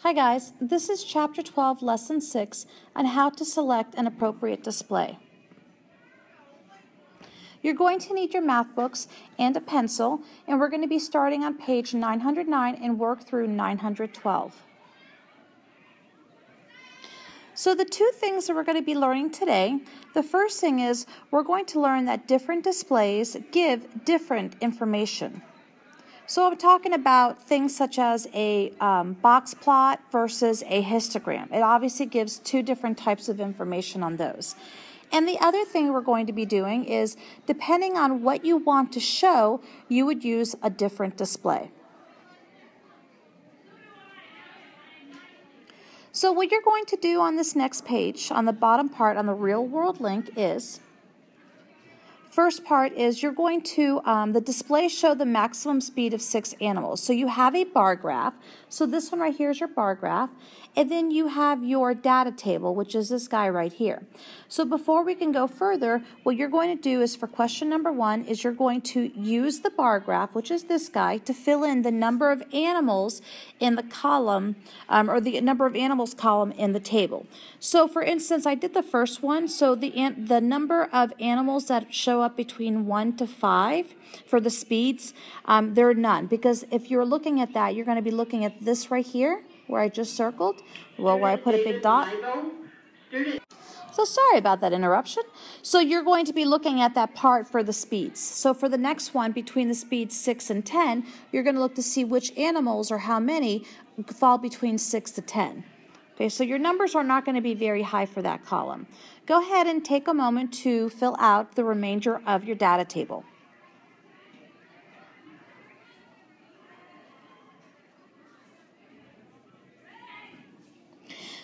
Hi guys, this is Chapter 12, Lesson 6 on how to select an appropriate display. You're going to need your math books and a pencil, and we're going to be starting on page 909 and work through 912. So the two things that we're going to be learning today, the first thing is we're going to learn that different displays give different information. So I'm talking about things such as a box plot versus a histogram. It obviously gives two different types of information on those. And the other thing we're going to be doing is, depending on what you want to show, you would use a different display. So what you're going to do on this next page, on the bottom part on the real world link is, first part is you're going to, the display show the maximum speed of 6 animals. So you have a bar graph. So this one right here is your bar graph. And then you have your data table, which is this guy right here. So before we can go further, what you're going to do is, for question number 1, is you're going to use the bar graph, which is this guy, to fill in the number of animals in the column, or the number of animals column in the table. So for instance, I did the first one. So the number of animals that show up between 1 to 5 for the speeds, there are none, because if you're looking at that, you're going to be looking at this right here where I just circled, well, where I put a big dot. So sorry about that interruption. So you're going to be looking at that part for the speeds. So for the next one, between the speeds 6 and 10, you're going to look to see which animals or how many fall between 6 to 10. Okay, so your numbers are not going to be very high for that column. Go ahead and take a moment to fill out the remainder of your data table.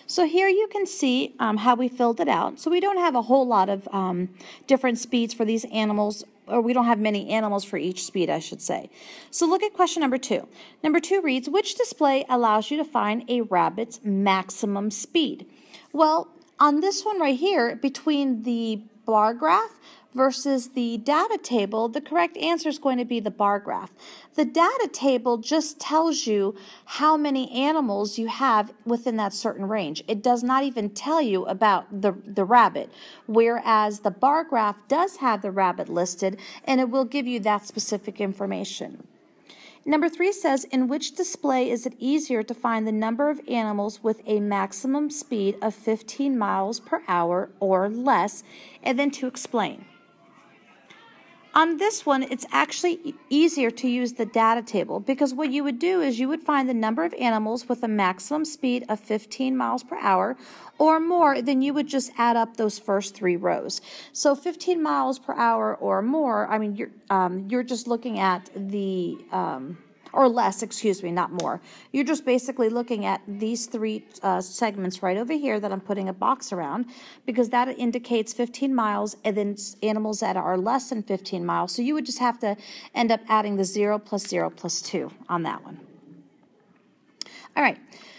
So here you can see how we filled it out. So we don't have a whole lot of different speeds for these animals, or we don't have many animals for each speed, I should say. So look at question number 2. Number 2 reads, which display allows you to find a rabbit's maximum speed? Well, on this one right here, between the bar graph versus the data table, the correct answer is going to be the bar graph. The data table just tells you how many animals you have within that certain range. It does not even tell you about the rabbit, whereas the bar graph does have the rabbit listed, and it will give you that specific information. Number 3 says, in which display is it easier to find the number of animals with a maximum speed of 15 miles per hour or less, and then to explain. On this one, it's actually easier to use the data table, because what you would do is you would find the number of animals with a maximum speed of 15 miles per hour or more, then you would just add up those first 3 rows. So 15 miles per hour or more, I mean, you're just looking at the, or less, excuse me, not more. You're just basically looking at these 3 segments right over here that I'm putting a box around, because that indicates 15 miles and then animals that are less than 15 miles. So you would just have to end up adding the 0 plus 0 plus 2 on that one. All right.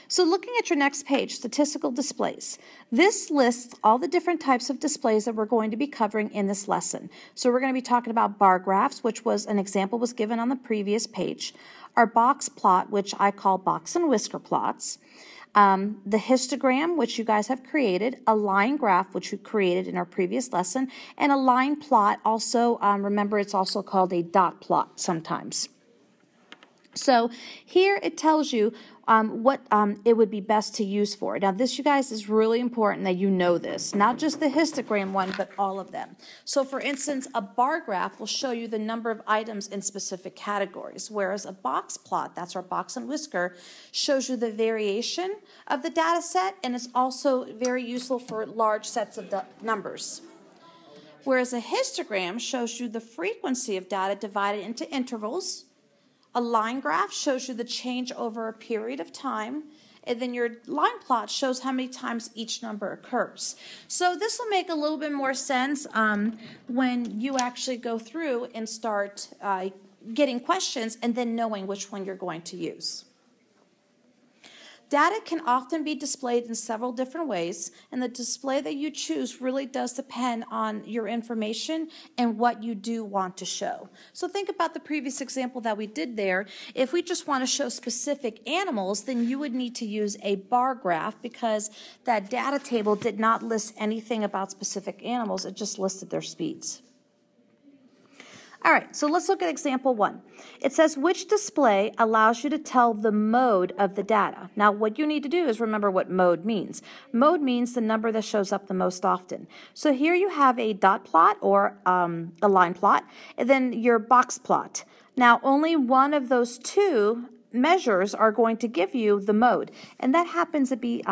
So looking at your next page, Statistical Displays. This lists all the different types of displays that we're going to be covering in this lesson. So we're going to be talking about bar graphs, which was an example was given on the previous page. Our box plot, which I call box and whisker plots. The histogram, which you guys have created. A line graph, which we created in our previous lesson. And a line plot, also, remember, it's also called a dot plot sometimes. So here it tells you what it would be best to use for. Now this, you guys, is really important that you know this, not just the histogram one, but all of them. So for instance, a bar graph will show you the number of items in specific categories, whereas a box plot, that's our box and whisker, shows you the variation of the data set, and it's also very useful for large sets of the numbers. Whereas a histogram shows you the frequency of data divided into intervals. A line graph shows you the change over a period of time, and then your line plot shows how many times each number occurs. So this will make a little bit more sense when you actually go through and start getting questions and then knowing which one you're going to use. Data can often be displayed in several different ways, and the display that you choose really does depend on your information and what you do want to show. So think about the previous example that we did there. If we just want to show specific animals, then you would need to use a bar graph because that data table did not list anything about specific animals, it just listed their speeds. All right, so let's look at example 1. It says, which display allows you to tell the mode of the data? Now, what you need to do is remember what mode means. Mode means the number that shows up the most often. So here you have a dot plot or a line plot, and then your box plot. Now, only one of those two measures are going to give you the mode, and that happens to be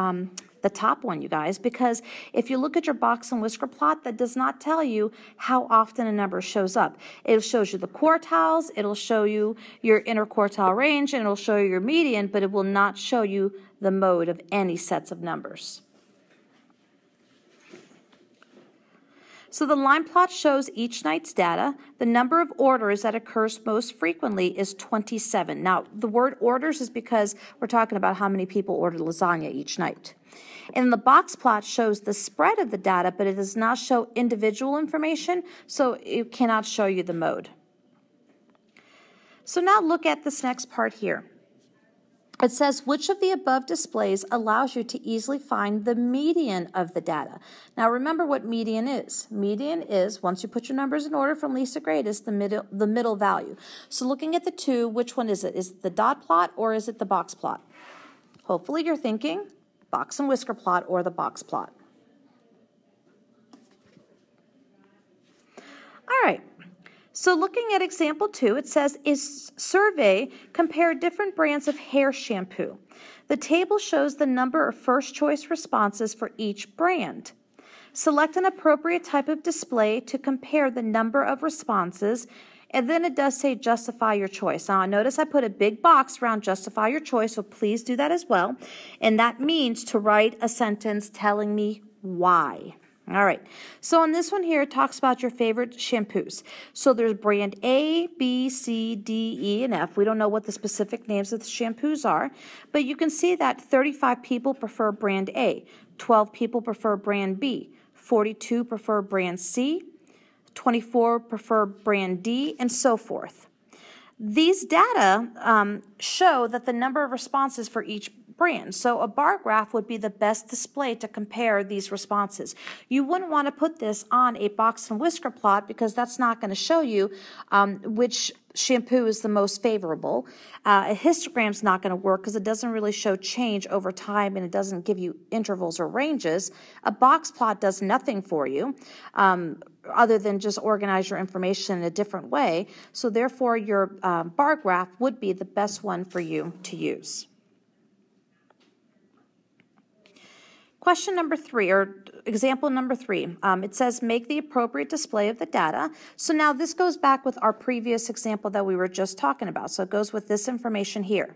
the top one, you guys, because if you look at your box and whisker plot, that does not tell you how often a number shows up. It shows you the quartiles, it'll show you your interquartile range, and it'll show you your median, but it will not show you the mode of any sets of numbers. So the line plot shows each night's data. The number of orders that occurs most frequently is 27. Now, the word orders is because we're talking about how many people order lasagna each night. And the box plot shows the spread of the data, but it does not show individual information, so it cannot show you the mode. So now look at this next part here. It says, which of the above displays allows you to easily find the median of the data? Now remember what median is. Median is, once you put your numbers in order from least to greatest, the middle value. So looking at the two, which one is it? Is it the dot plot or is it the box plot? Hopefully you're thinking box and whisker plot or the box plot. All right. So looking at example 2, it says, is survey compare different brands of hair shampoo. The table shows the number of first choice responses for each brand. Select an appropriate type of display to compare the number of responses, and then it does say justify your choice. Now notice I put a big box around justify your choice, so please do that as well. And that means to write a sentence telling me why. All right, so on this one here, it talks about your favorite shampoos. So there's brand A, B, C, D, E, and F. We don't know what the specific names of the shampoos are, but you can see that 35 people prefer brand A, 12 people prefer brand B, 42 prefer brand C, 24 prefer brand D, and so forth. These data show that the number of responses for each brand. So a bar graph would be the best display to compare these responses. You wouldn't want to put this on a box and whisker plot because that's not going to show you which shampoo is the most favorable. A histogram is not going to work because it doesn't really show change over time and it doesn't give you intervals or ranges. A box plot does nothing for you other than just organize your information in a different way. So therefore your bar graph would be the best one for you to use. Question number 3, or example number 3, it says make the appropriate display of the data. So now this goes back with our previous example that we were just talking about. So it goes with this information here.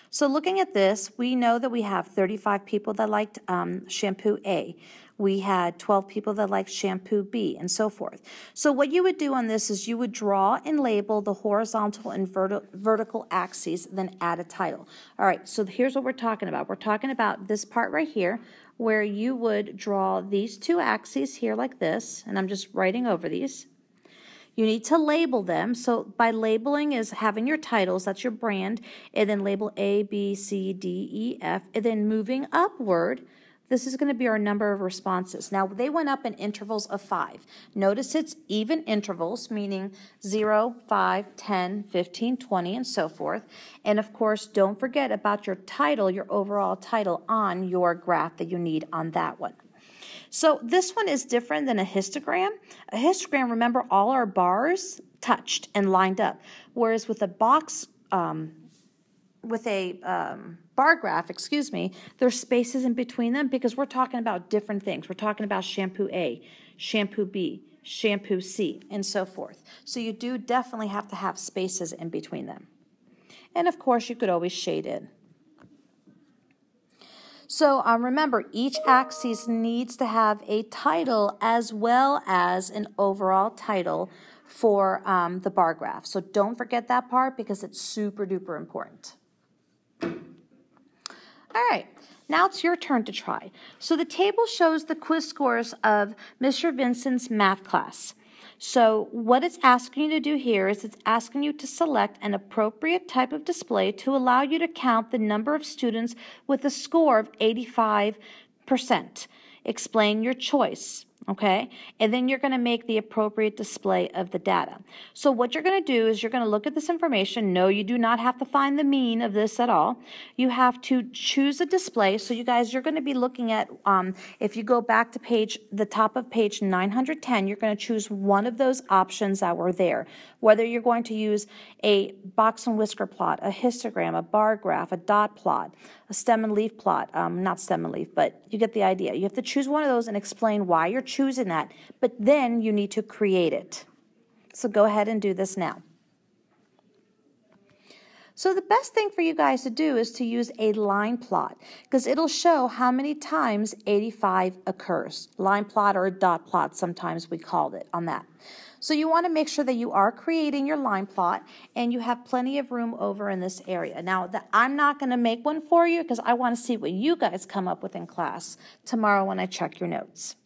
So looking at this, we know that we have 35 people that liked shampoo A. We had 12 people that liked shampoo B, and so forth. So what you would do on this is you would draw and label the horizontal and vertical axes, then add a title. All right, so here's what we're talking about. We're talking about this part right here where you would draw these two axes here like this, and I'm just writing over these. You need to label them. So by labeling is having your titles, that's your brand, and then label A, B, C, D, E, F, and then moving upward, this is going to be our number of responses. Now, they went up in intervals of 5. Notice it's even intervals, meaning 0, 5, 10, 15, 20, and so forth. And of course, don't forget about your title, your overall title on your graph that you need on that one. So this one is different than a histogram. A histogram, remember, all our bars touched and lined up, whereas with a box, bar graph, there's spaces in between them because we're talking about different things. We're talking about shampoo A, shampoo B, shampoo C, and so forth. So you do definitely have to have spaces in between them. And of course, you could always shade in. So remember, each axis needs to have a title as well as an overall title for the bar graph. So don't forget that part because it's super duper important. All right, now it's your turn to try. So the table shows the quiz scores of Mr. Vincent's math class. So what it's asking you to do here is it's asking you to select an appropriate type of display to allow you to count the number of students with a score of 85%. Explain your choice. Okay, and then you're going to make the appropriate display of the data. So what you're going to do is you're going to look at this information. No, you do not have to find the mean of this at all. You have to choose a display. So you guys, you're going to be looking at, if you go back to the top of page 910, you're going to choose one of those options that were there. Whether you're going to use a box and whisker plot, a histogram, a bar graph, a dot plot, a stem and leaf plot, not stem and leaf, but you get the idea. You have to choose one of those and explain why you're choosing that, but then you need to create it. So go ahead and do this now. So the best thing for you guys to do is to use a line plot because it'll show how many times 85 occurs. Line plot or a dot plot, sometimes we called it on that. So you want to make sure that you are creating your line plot and you have plenty of room over in this area. Now, I'm not going to make one for you because I want to see what you guys come up with in class tomorrow when I check your notes.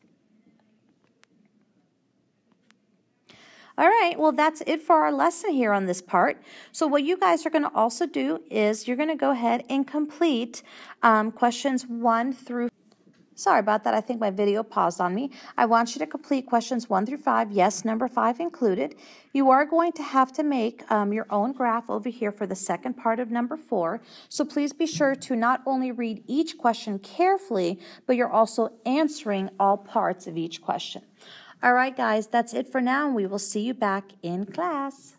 All right, well, that's it for our lesson here on this part. So what you guys are going to also do is you're going to go ahead and complete questions 1 through 5. Sorry about that. I think my video paused on me. I want you to complete questions 1 through 5. Yes, number 5 included. You are going to have to make your own graph over here for the second part of number 4. So please be sure to not only read each question carefully, but you're also answering all parts of each question. All right, guys, that's it for now, and we will see you back in class.